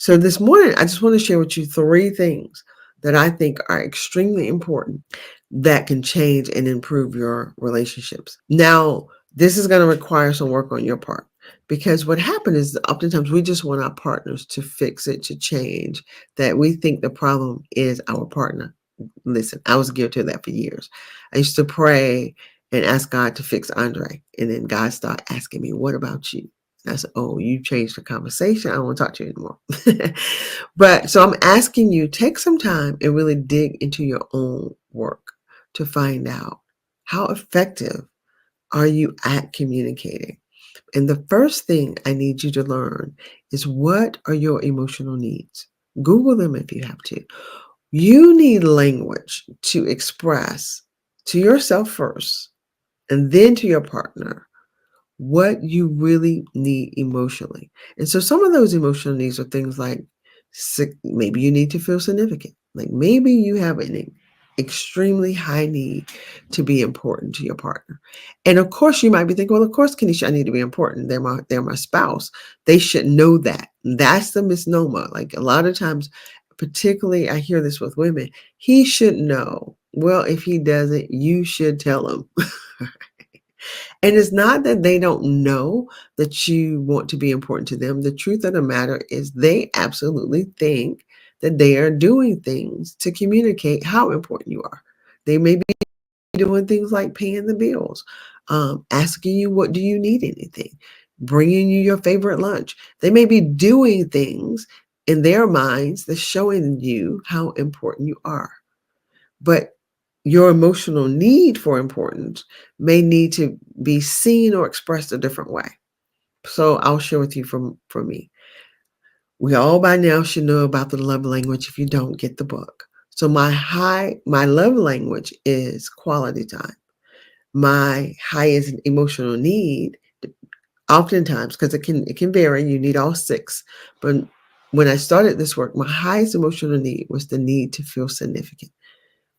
So this morning, I just want to share with you 3 things that I think are extremely important that can change and improve your relationships. Now, this is going to require some work on your part because what happens is oftentimes we just want our partners to fix it, to change, that we think the problem is our partner. Listen, I was guilty of that for years. I used to pray and ask God to fix Andre, and then God started asking me, "What about you?" And I said, "Oh, you changed the conversation. I don't want to talk to you anymore." But so I'm asking you, take some time and really dig into your own work to find out how effective are you at communicating. And the first thing I need you to learn is, what are your emotional needs? Google them if you have to. You need language to express to yourself first and then to your partner what you really need emotionally. And so some of those emotional needs are things like, maybe you need to feel significant. Like maybe you have an extremely high need to be important to your partner. And of course you might be thinking, well, of course, Kenisha, I need to be important. They're my spouse. They should know that. That's the misnomer. Like a lot of times, particularly I hear this with women, he should know. Well, if he doesn't, you should tell him. And it's not that they don't know that you want to be important to them. The truth of the matter is they absolutely think that they are doing things to communicate how important you are. They may be doing things like paying the bills, asking you, what do you need anything, bringing you your favorite lunch. They may be doing things in their minds that's showing you how important you are. But your emotional need for importance may need to be seen or expressed a different way. So I'll share with you from me. We all by now should know about the love language if you don't get the book. So my love language is quality time. My highest emotional need, oftentimes, because it can vary, you need all 6. But when I started this work, my highest emotional need was the need to feel significant.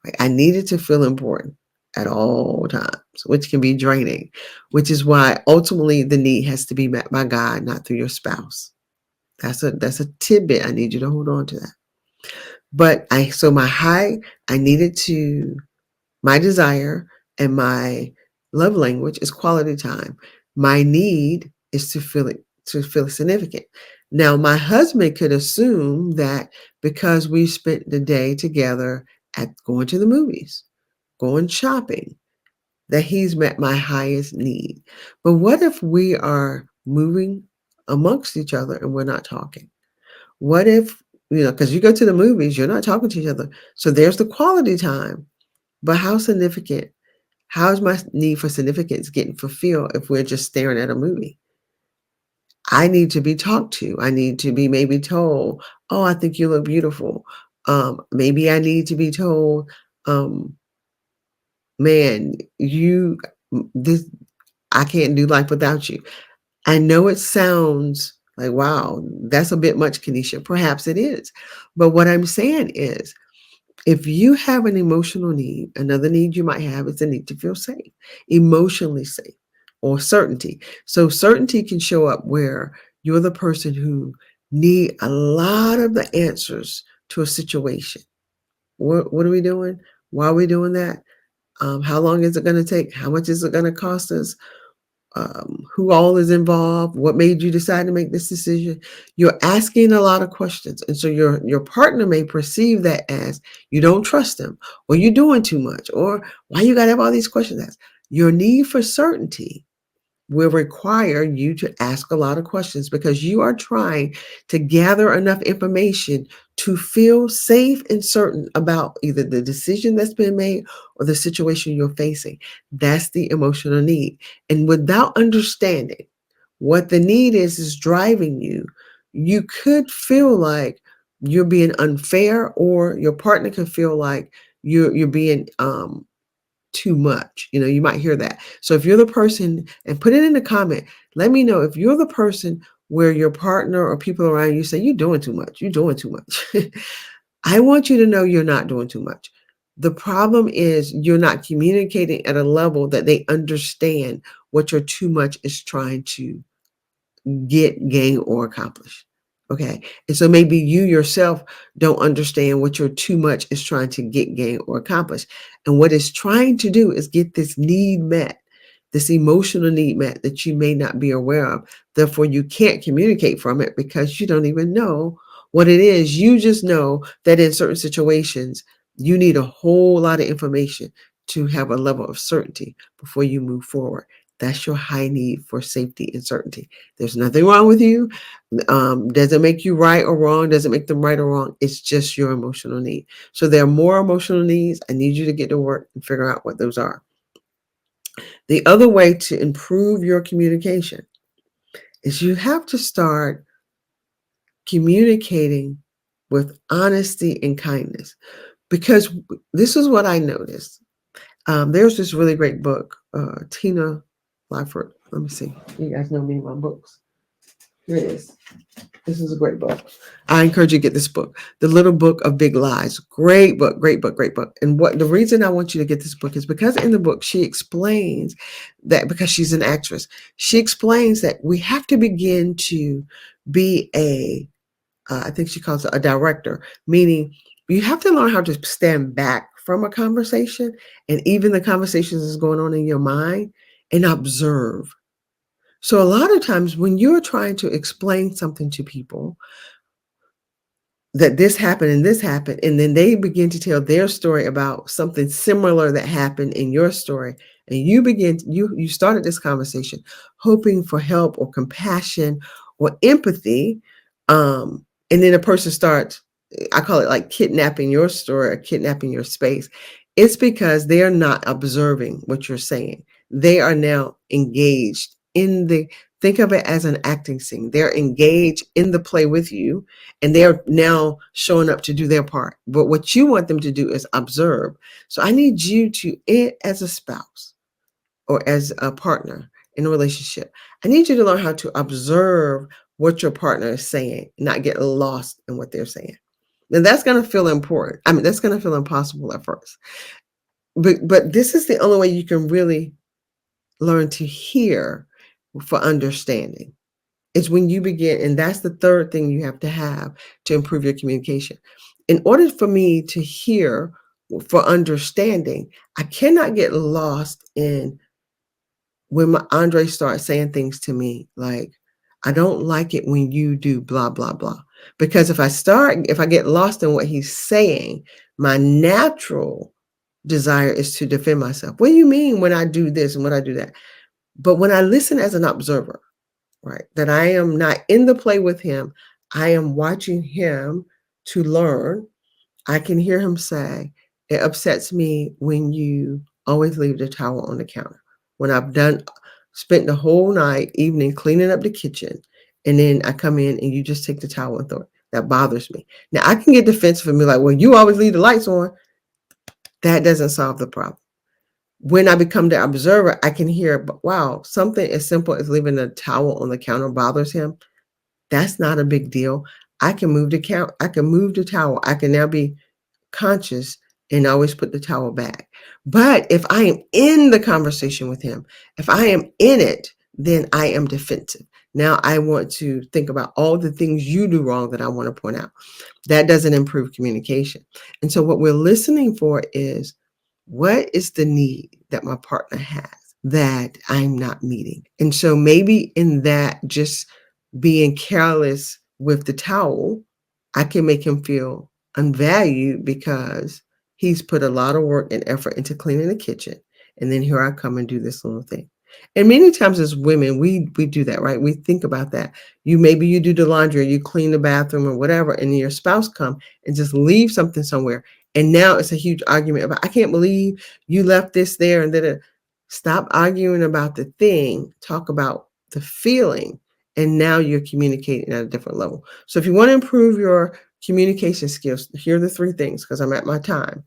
Like I needed to feel important at all times, which can be draining, which is why ultimately the need has to be met by God, not through your spouse. That's a tidbit. I need you to hold on to that. But I needed to, my desire and my love language is quality time. My need is to feel significant. Now, my husband could assume that because we spent the day together at going to the movies, going shopping, that he's met my highest need. But what if we are moving amongst each other and we're not talking? What if, because you go to the movies, you're not talking to each other. So there's the quality time. But how is my need for significance getting fulfilled if we're just staring at a movie? I need to be talked to. I need to be maybe told, "Oh, I think you look beautiful." Maybe I need to be told, um, "Man, this I can't do life without you." I know it sounds like, wow, that's a bit much, Kenesha. Perhaps it is. But what I'm saying is, if you have an emotional need, another need you might have is the need to feel safe, emotionally safe, or certainty. So certainty can show up where you're the person who need a lot of the answers to a situation. What are we doing? Why are we doing that? How long is it going to take? How much is it going to cost us? Who all is involved? What made you decide to make this decision? You're asking a lot of questions, and so your partner may perceive that as you don't trust them, or you're doing too much, or why you got to have all these questions asked. Your need for certainty will require you to ask a lot of questions because you are trying to gather enough information to feel safe and certain about either the decision that's been made or the situation you're facing. That's the emotional need. And without understanding what the need is driving you, you could feel like you're being unfair, or your partner could feel like you're being too much. You might hear that. So if you're the person, and put it in the comment, let me know if you're the person where your partner or people around you say, you're doing too much, you're doing too much. I want you to know you're not doing too much. The problem is you're not communicating at a level that they understand what your too much is trying to gain, or accomplish. Okay. And so maybe you yourself don't understand what your too much is trying to get, gain, or accomplish. And what it's trying to do is get this need met, this emotional need met that you may not be aware of. Therefore, you can't communicate from it because you don't even know what it is. You just know that in certain situations, you need a whole lot of information to have a level of certainty before you move forward. That's your high need for safety and certainty. There's nothing wrong with you. Doesn't make you right or wrong, doesn't make them right or wrong. It's just your emotional need. So there are more emotional needs. I need you to get to work and figure out what those are. The other way to improve your communication is you have to start communicating with honesty and kindness. Because this is what I noticed. There's this really great book, Tina Lyford. Let me see. You guys know me and my books. Here it is. This is a great book. I encourage you to get this book, The Little Book of Big Lies. Great book, great book, great book. And what the reason I want you to get this book is because in the book, she explains that because she's an actress, she explains that we have to begin to be I think she calls it a director, meaning you have to learn how to stand back from a conversation and even the conversations that's going on in your mind and observe. So a lot of times when you're trying to explain something to people, that this happened, and then they begin to tell their story about something similar that happened in your story, and you started this conversation hoping for help or compassion or empathy, and then a person starts, I call it like kidnapping your story or kidnapping your space. It's because they're not observing what you're saying. They are now engaged in the think of it as an acting scene. They're engaged in the play with you, and they're now showing up to do their part. But what you want them to do is observe. So I need you to, as a spouse or as a partner in a relationship, I need you to learn how to observe what your partner is saying, not get lost in what they're saying. And that's going to feel important. I mean, that's going to feel impossible at first. But this is the only way you can really learn to hear for understanding. It's when you begin, and that's the third thing you have to improve your communication. In order for me to hear for understanding, I cannot get lost in when Andre starts saying things to me like, I don't like it when you do blah, blah, blah. Because if I get lost in what he's saying, my natural desire is to defend myself. What do you mean when I do this and when I do that? But when I listen as an observer, right, that I am not in the play with him, I am watching him to learn. I can hear him say, it upsets me when you always leave the towel on the counter. When spent the whole evening cleaning up the kitchen, and then I come in and you just take the towel and throw it. That bothers me. Now I can get defensive and be like, well, you always leave the lights on. That doesn't solve the problem. When I become the observer, I can hear, wow, something as simple as leaving the towel on the counter bothers him. That's not a big deal. I can move the towel. I can now be conscious and always put the towel back. But if I am in the conversation with him, if I am in it, then I am defensive. Now I want to think about all the things you do wrong that I want to point out. That doesn't improve communication. And so what we're listening for is, what is the need that my partner has that I'm not meeting? And so maybe in that, just being careless with the towel, I can make him feel unvalued because he's put a lot of work and effort into cleaning the kitchen. And then here I come and do this little thing. And many times as women, we do that, right? We think about that. Maybe you do the laundry, or you clean the bathroom or whatever, and your spouse come and just leave something somewhere. And now it's a huge argument about, I can't believe you left this there. And then stop arguing about the thing, talk about the feeling. And now you're communicating at a different level. So if you want to improve your communication skills, here are the three things, because I'm at my time.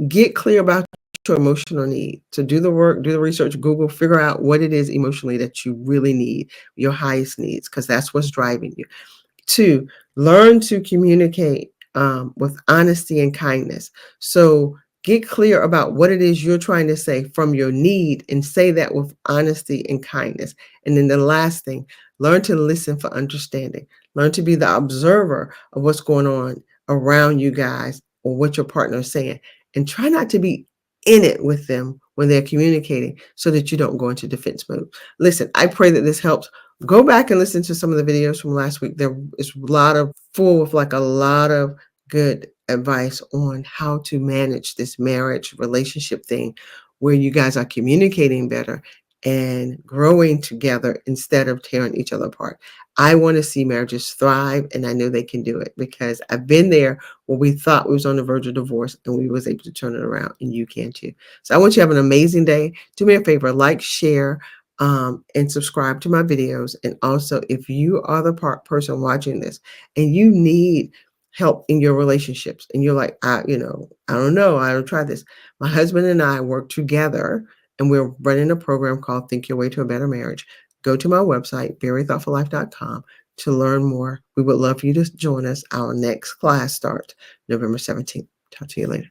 Get clear about your emotional need. So do the work, do the research, Google, figure out what it is emotionally that you really need, your highest needs, because that's what's driving you. 2, learn to communicate with honesty and kindness. So get clear about what it is you're trying to say from your need and say that with honesty and kindness. And then the last thing, learn to listen for understanding. Learn to be the observer of what's going on around you guys or what your partner is saying. And try not to be in it with them when they're communicating so that you don't go into defense mode. Listen, I pray that this helps. Go back and listen to some of the videos from last week. There is a lot of full with like a lot of good advice on how to manage this marriage relationship thing where you guys are communicating better and growing together instead of tearing each other apart. I want to see marriages thrive, and I know they can do it because I've been there where we thought we was on the verge of divorce and we was able to turn it around, and you can too. So I want you to have an amazing day. Do me a favor, like, share, and subscribe to my videos. And also, if you are the person watching this and you need help in your relationships and you're like, I don't know, I don't try this. My husband and I work together and we're running a program called Think Your Way to a Better Marriage. Go to my website, verythoughtfullife.com, to learn more. We would love for you to join us. Our next class starts November 17th. Talk to you later.